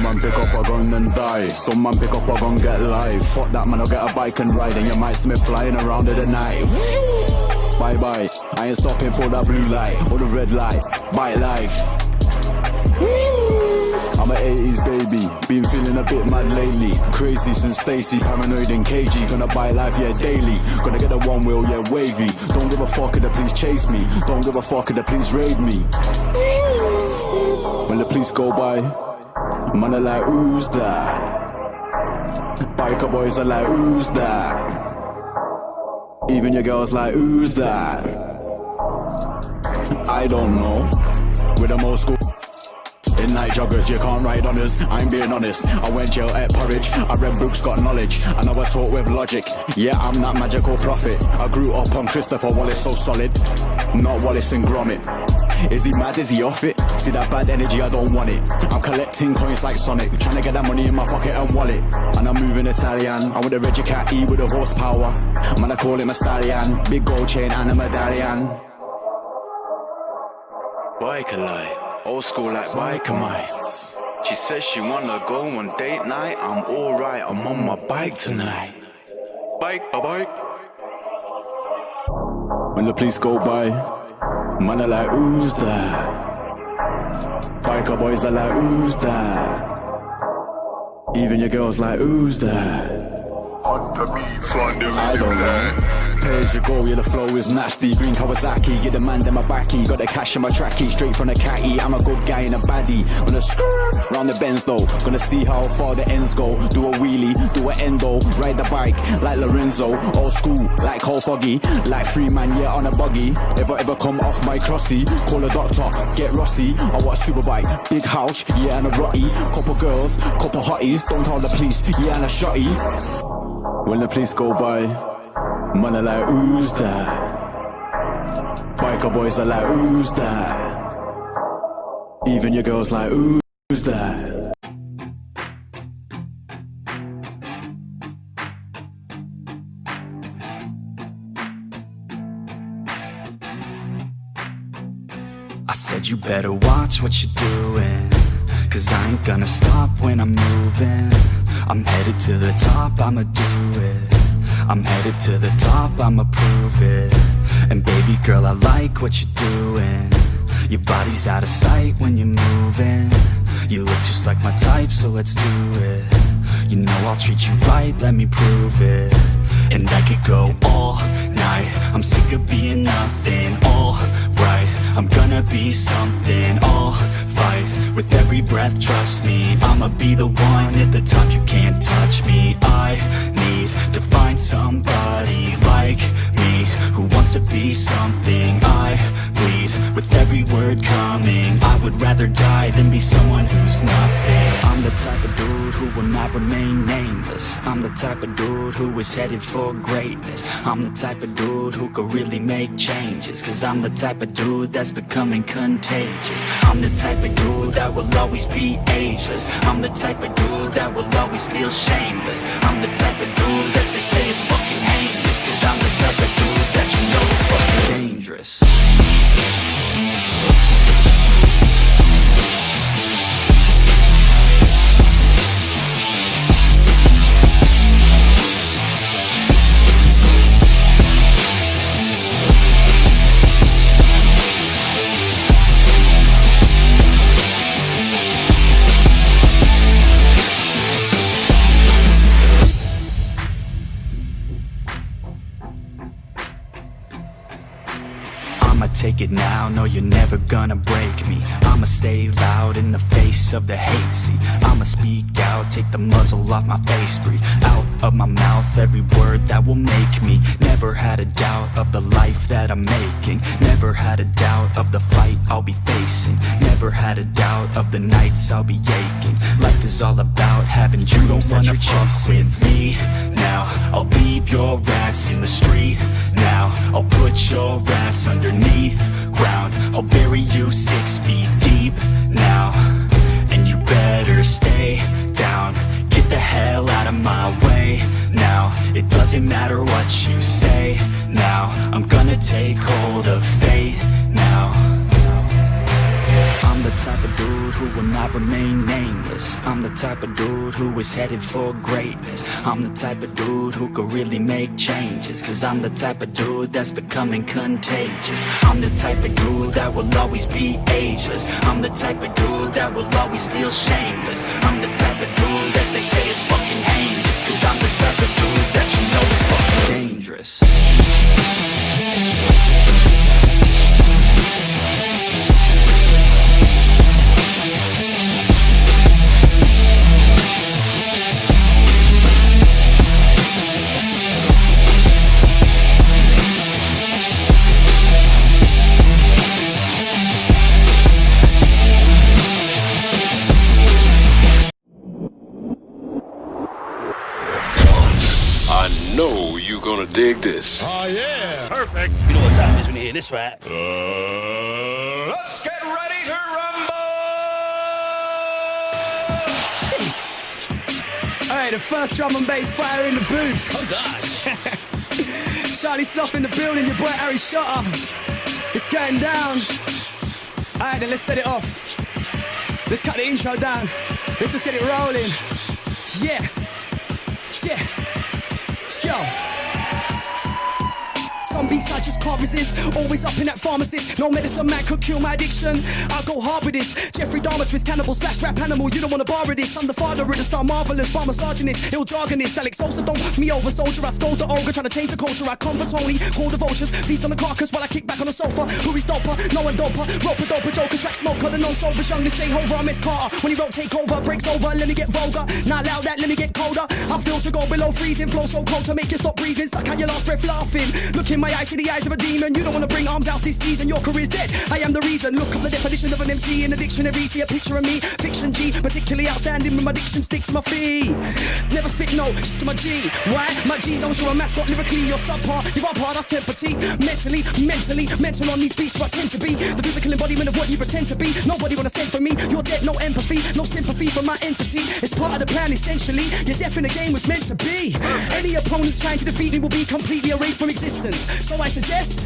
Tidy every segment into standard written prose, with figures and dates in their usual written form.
man pick up a gun and die. Some man pick up a gun, get live. Fuck that man, I'll get a bike and ride, and you might see me flying around in the night. Bye bye, I ain't stopping for that blue light or the red light. Bye life. I'm an 80s baby, been feeling a bit mad lately. Crazy since Stacy, paranoid and cagey. Gonna buy life, yeah, daily. Gonna get the one wheel, yeah, wavy. Don't give a fuck if the police chase me. Don't give a fuck if the police raid me. When the police go by, man are like, who's that? Biker boys are like, who's that? Even your girls like, who's that? I don't know. With the most school in night joggers, you can't ride on us, I'm being honest. I went jail at Porridge, I read books, got knowledge, and I was taught with logic. Yeah, I'm that magical prophet. I grew up on Christopher Wallace, so solid. Not Wallace and Gromit. Is he mad, is he off it? See that bad energy, I don't want it. I'm collecting coins like Sonic, trying to get that money in my pocket and wallet. And I'm moving Italian, I'm with a Reggie Cat E with a horsepower. Man, I call him a stallion, big gold chain and a medallion. Biker life, old school like biker mice. She says she wanna go on date night. I'm alright, I'm on my bike tonight. Bike, a bike. When the police go by, man are like, who's that? Biker boys are like, who's that? Even your girls like, who's that? I don't know. Pay as you go, yeah, the flow is nasty. Green Kawasaki, get the man in my backy. Got the cash in my trackie, straight from the catty. I'm a good guy and a baddie. Gonna skirt round the bends though. Gonna see how far the ends go. Do a wheelie, do a endo. Ride the bike like Lorenzo. Old school, like Cole Foggy. Like free man, yeah, on a buggy. If I ever come off my crossy, call a doctor, get Rossi. I want a super bike, big house, yeah, and a rotty. Couple girls, couple hotties. Don't call the police, yeah, and a shotty. When the police go by, man are like, who's that? Biker boys are like, who's that? Even your girls like, who's that? I said you better watch what you're doing, 'cause I ain't gonna stop when I'm moving. I'm headed to the top, I'ma do it. I'm headed to the top, I'ma prove it. And baby girl, I like what you're doing. Your body's out of sight when you're moving. You look just like my type, so let's do it. You know I'll treat you right, let me prove it. And I could go all night, I'm sick of being nothing. All right, I'm gonna be something. I'll fight with every breath, trust me. I'ma be the one at the top, you can't touch me. I need to find somebody like me, who wants to be something. I bleed with every word coming. I would rather die than be someone who's nothing. I'm the type of dude who will not remain nameless. I'm the type of dude who is headed for greatness. I'm the type of dude who could really make changes, 'cause I'm the type of dude that's becoming contagious. I'm the type of dude that will always be ageless. I'm the type of dude that will always feel shameless. I'm the type of dude that they say is fucking heinous, 'cause I'm the type of dude that you know is fucking dangerous. I'ma take it now, no you're never gonna break me. I'ma stay loud in the face of the hate, see. I'ma speak out, take the muzzle off my face. Breathe out of my mouth every word that will make me. Never had a doubt of the life that I'm making. Never had a doubt of the fight I'll be facing. Never had a doubt of the nights I'll be aching. Life is all about having dreams that you're chasing. With me now, I'll leave your ass in the street now. I'll put your ass underneath ground. I'll bury you 6 feet deep now. And you better stay down. Get the hell out of my way now. It doesn't matter what you say now. I'm gonna take hold of fate now. I'm I'm the type of dude who will not remain nameless. I'm the type of dude who is headed for greatness. I'm the type of dude who could really make changes. Cause I'm the type of dude that's becoming contagious. I'm the type of dude that will always be ageless. I'm the type of dude that will always feel shameless. I'm the type of dude that they say is fucking heinous. Cause I'm the type of dude that you know is fucking dangerous. I know you're gonna dig this. Oh yeah, perfect. You know what time it is when you hear this, right? Let's get ready to rumble! Jeez. Alright, the first drum and bass fire in the booth. Oh gosh. Charlie Sloth in the building, your boy Harry Shutter. It's going down. Alright, then let's set it off. Let's cut the intro down. Let's just get it rolling. Yeah. Yeah. Yo. Some beats I just can't resist. Always up in that pharmacist. No medicine man could cure my addiction. I'll go hard with this. Jeffrey Dahmer twist cannibal slash rap animal. You don't wanna borrow this. I'm the father of the star marvelous. Bar misogynist. Ill jargonist. Alex Sosa don't me over soldier. I scold the ogre. Trying to change the culture. I come for Tony. Call the vultures. Feast on the carcass while I kick back on the sofa. Who is doper? No one doper. Roper doper. Joker. Track smoker. The non-sober. Youngest J-Hover. I miss Carter. When he wrote take over. Breaks over. Let me get vulgar. Not loud that. Let me get colder. I feel to go below freezing. Flow so cold to make you stop breathing. Suck out your last breath laughing. Look in my eyes. See the eyes of a demon. You don't wanna bring arms out this season. Your career's dead. I am the reason. Look up the definition of an MC in a dictionary. See a picture of me. Fiction G. Particularly outstanding with my diction. Stick to my feet. Never spit no. Just to my G. Why? My G's don't show a mascot lyrically. You're subpar. You're on par. That's temperature. Mentally. Mental on these beats. So I tend to be the physical embodiment of what you pretend to be. Nobody wanna send for me. You're dead. No empathy. No sympathy for my entity. It's part of the plan essentially. Your death in the game was meant to be. Any opponents trying to defeat me will be completely erased from existence. So I suggest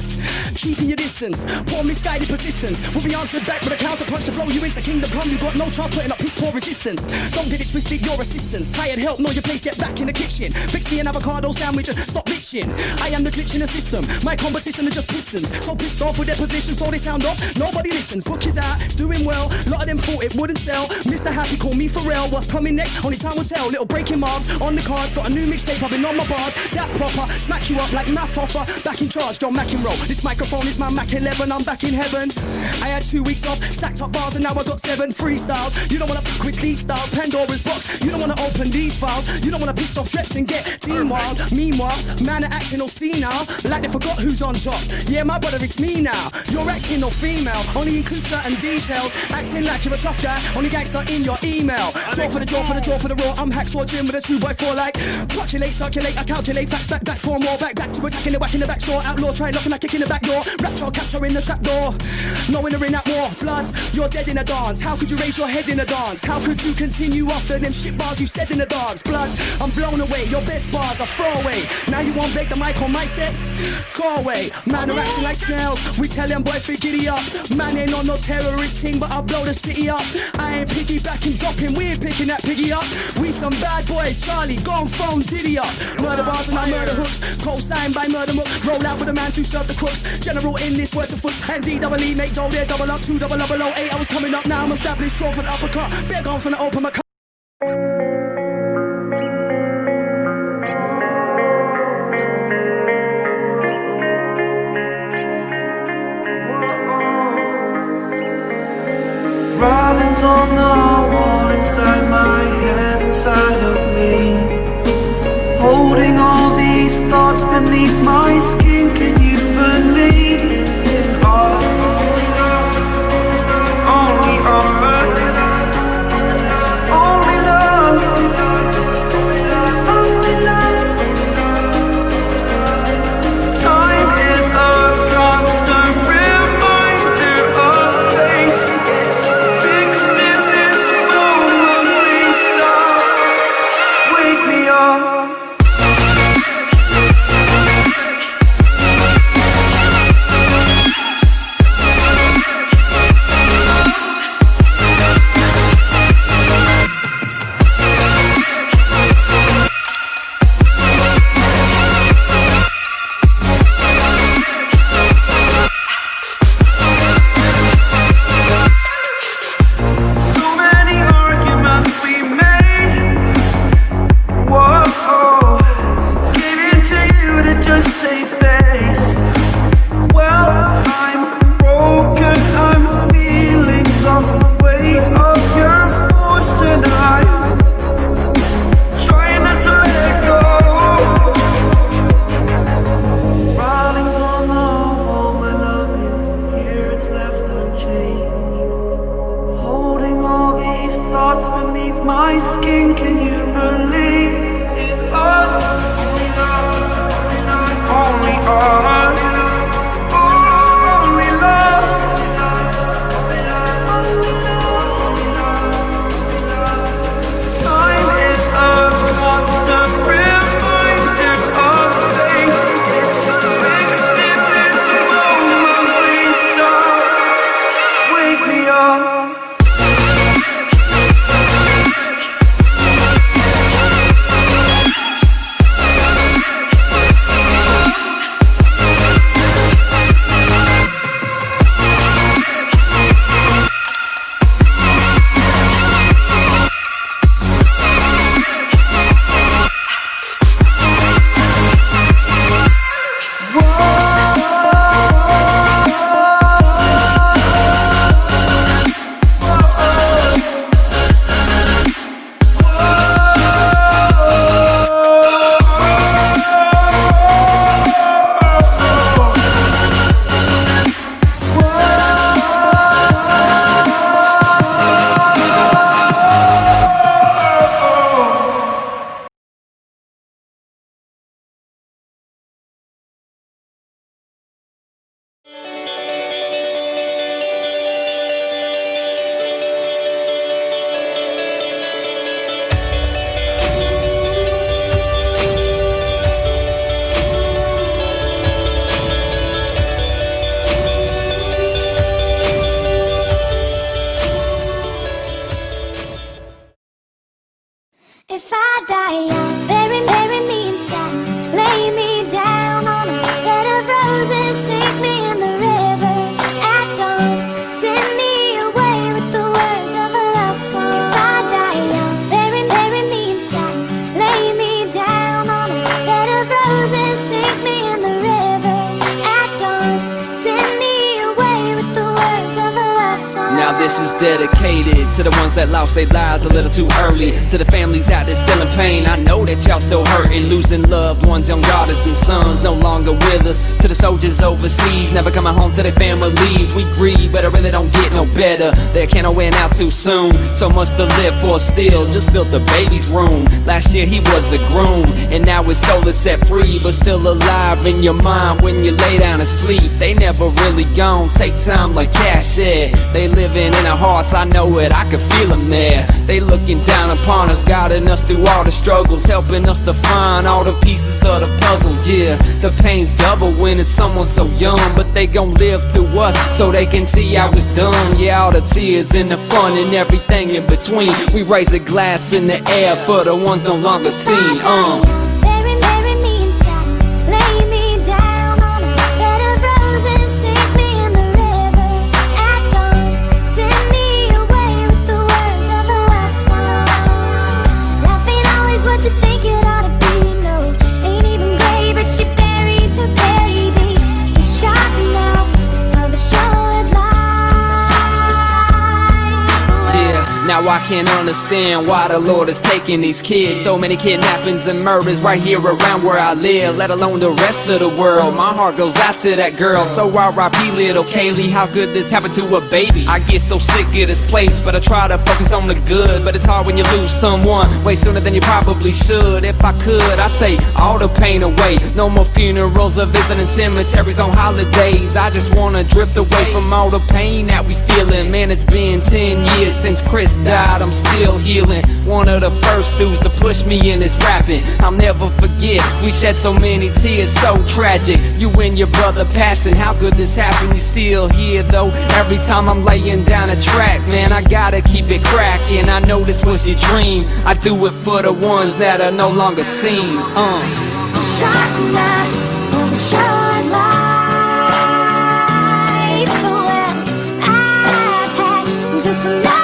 keeping your distance. Poor misguided persistence will be answered back with a counter punch to blow you into kingdom come. You got no chance putting up piss poor resistance. Don't get it twisted, your assistance. Hired help, know your place, get back in the kitchen. Fix me an avocado sandwich and stop bitching. I am the glitch in the system. My competition are just pistons. So pissed off with their position, so they sound off. Nobody listens. Book is out, it's doing well. Lot of them thought it wouldn't sell. Mr. Happy call me Pharrell. What's coming next? Only time will tell. Little breaking marks on the cards. Got a new mixtape, I've been on my bars. That proper, smack you up like math offer. Back in charge, John McEnroe. This microphone is my Mac 11, I'm back in heaven. I had 2 weeks off, stacked up bars and now I got 7 freestyles. You don't wanna fuck with these styles, Pandora's box. You don't wanna open these files. You don't wanna piss off Dreps and get Dean Wild. Meanwhile, man are acting all senile, like they forgot who's on top. Yeah, my brother, it's me now. You're acting all female, only include certain details. Acting like you're a tough guy, only gangster in your email. Draw for the draw, for the draw, for the raw. I'm Hacksaw Jim with a 2x4 like populate, circulate, I calculate facts, back for more, back to attacking the whack in the back shore. Outlaw, try knocking, I kick in the back door. Rapture, capture in the trap door. Knowing they're in that war. Blood, you're dead in a dance. How could you raise your head in a dance? How could you continue after them shit bars you said in the dance? Blood, I'm blown away. Your best bars are throwaway. Now you won't break the mic on my set? Go away. Man are acting like snails. We tell them boy fi giddy up. Man ain't on no terrorist thing, but I'll blow the city up. I ain't piggybacking, dropping. We ain't picking that piggy up. We some bad boys. Charlie, go and phone Diddy up. Murder bars and I murder hooks. Co-signed by Murder Mook. Roll out with the mans who serve the crooks. General in this word to foot. And D-double-E, make dough there, double up, 2 double 8. I was coming up now, I'm established, draw for the uppercut. Beg on from the open my cup. Writings on the wall inside my head, inside of me. Holding all these thoughts beneath my skin. Can you believe in all? Only on earth. Only love. Only love. Time is a constant reminder of fate. It's fixed in this moment we start. my skin. Can you believe in us? Only us. Only love. Time is a constant reminder of things. It's fixed in this moment. Please stop. Wake me up. If I die young, bury me inside, lay me down on a bed of roses, sink me in the river at dawn, send me away with the words of a love song. If I die young, bury me inside, lay me down on a bed of roses, sink me in the river at dawn, send me away with the words of a love song. Now this is dedicated to the ones that lost their lives a little too early, to the families out there still in pain. I know that y'all still hurting, losing loved ones, young daughters and sons no longer with us, to the soldiers overseas, never coming home to their families. We grieve, but it really don't get no better. They can't win out too soon, so much to live for still. Just built the baby's room, last year he was the groom, and now his soul is set free, but still alive in your mind when you lay down to sleep. They never really gone, take time like Cash said. They living in our hearts, I know it, I can feel them there. They looking down upon us, guiding us through all the struggles, helping us to find all the pieces of the puzzle. Yeah, the pain's double when it's someone so young, but they gon' live through us so they can see how it's done. Yeah, all the tears and the fun and everything in between. We raise a glass in the air for the ones no longer seen. Bury me inside, lay me down on a bed of roses, sink me in the river at dawn, send me away with the words of a love song. Life ain't always what you think it ought to be, no, ain't even gray, but she buries her baby. The sharp mouth of a short life. Yeah, now I can't understand why the Lord is taking these kids. So many kidnappings and murders right here around where I live, let alone the rest of the world. My heart goes out to that girl, so R.I.P. little Kaylee. How could this happen to a baby? I get so sick of this place, but I try to focus on the good. But it's hard when you lose someone way sooner than you probably should. If I could, I'd take all the pain away. No more funerals or visiting cemeteries on holidays. I just wanna drift away from all the pain that we feeling. Man, it's been 10 years since Chris died, I'm still healing. One of the first dudes to push me in this rapping, I'll never forget. We shed so many tears, so tragic. You and your brother passing, how could this happen? You still here though. Every time I'm laying down a track, man, I gotta keep it cracking. I know this was your dream, I do it for the ones that are no longer seen. A sharp knife of a short life. Well, I've had just enough.